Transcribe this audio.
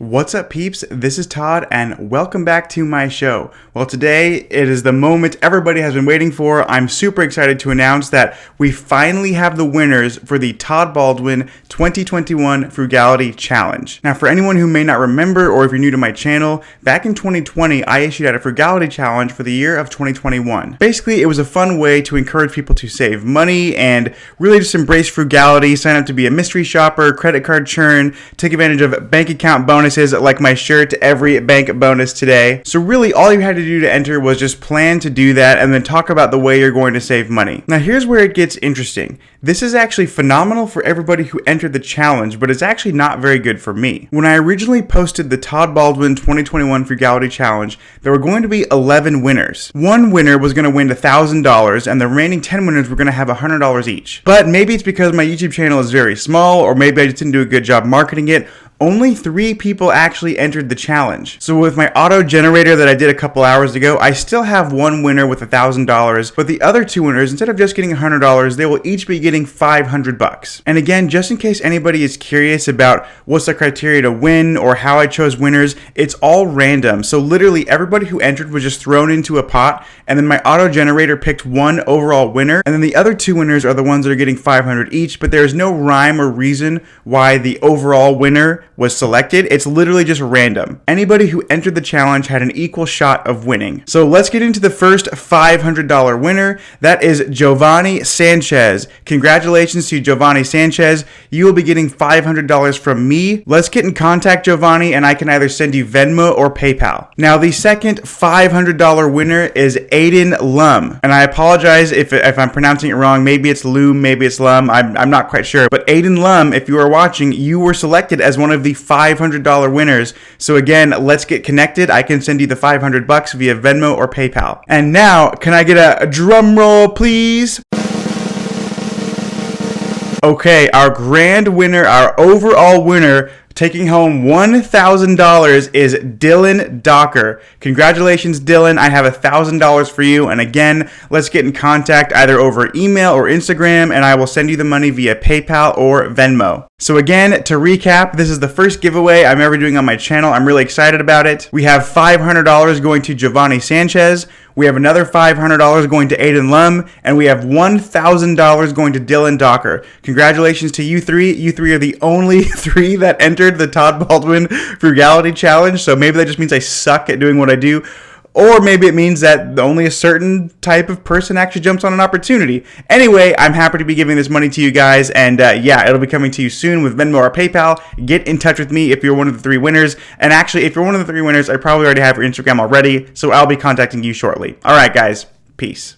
What's up, peeps? This is Todd and welcome back to my show. Well, today it is the moment everybody has been waiting for. I'm super excited to announce that we finally have the winners for the Todd Baldwin 2021 Frugality Challenge. Now, for anyone who may not remember, or if you're new to my channel, back in 2020, I issued out a Frugality Challenge for the year of 2021. Basically, it was a fun way to encourage people to save money and really just embrace frugality, sign up to be a mystery shopper, credit card churn, take advantage of bank account bonuses like my shirt, every bank bonus today. So really all you had to do to enter was just plan to do that and then talk about the way you're going to save money. Now here's where it gets interesting. This is actually phenomenal for everybody who entered the challenge, but it's actually not very good for me. When I originally posted the Todd Baldwin 2021 Frugality Challenge, there were going to be 11 winners. One winner was going to win $1,000 and the remaining 10 winners were going to have $100 each. But maybe it's because my YouTube channel is very small, or maybe I just didn't do a good job marketing it. Only 3 people actually entered the challenge. So with my auto generator that I did a couple hours ago, I still have one winner with $1,000, but the other 2 winners, instead of just getting $100, they will each be getting $500. And again, just in case anybody is curious about what's the criteria to win or how I chose winners, it's all random. So literally everybody who entered was just thrown into a pot, and then my auto generator picked one overall winner, and then the other 2 winners are the ones that are getting $500 each, but there's no rhyme or reason why the overall winner was selected. It's literally just random. Anybody who entered the challenge had an equal shot of winning. So let's get into the first $500 winner. That is Giovanni Sanchez. Congratulations to Giovanni Sanchez. You will be getting $500 from me. Let's get in contact, Giovanni, and I can either send you Venmo or PayPal. Now, the second $500 winner is Aiden Lum. And I apologize if I'm pronouncing it wrong. Maybe it's Loom, maybe it's Lum. I'm not quite sure. But Aiden Lum, if you are watching, you were selected as one of the $500 winners. So again, let's get connected. I can send you the $500 via Venmo or PayPal. And now, can I get a drum roll, please? Okay, our grand winner, our overall winner, taking home $1,000 is Dylan Docker. Congratulations, Dylan. I have $1,000 for you. And again, let's get in contact either over email or Instagram, and I will send you the money via PayPal or Venmo. So again, to recap, this is the first giveaway I'm ever doing on my channel. I'm really excited about it. We have $500 going to Giovanni Sanchez. We have another $500 going to Aiden Lum, and we have $1,000 going to Dylan Docker. Congratulations to you three. You three are the only 3 that entered the Todd Baldwin Frugality Challenge, so maybe that just means I suck at doing what I do. Or maybe it means that only a certain type of person actually jumps on an opportunity. Anyway, I'm happy to be giving this money to you guys, and yeah, it'll be coming to you soon with Venmo or PayPal. Get in touch with me if you're one of the 3 winners. And actually, if you're one of the 3 winners, I probably already have your Instagram already, so I'll be contacting you shortly. All right, guys. Peace.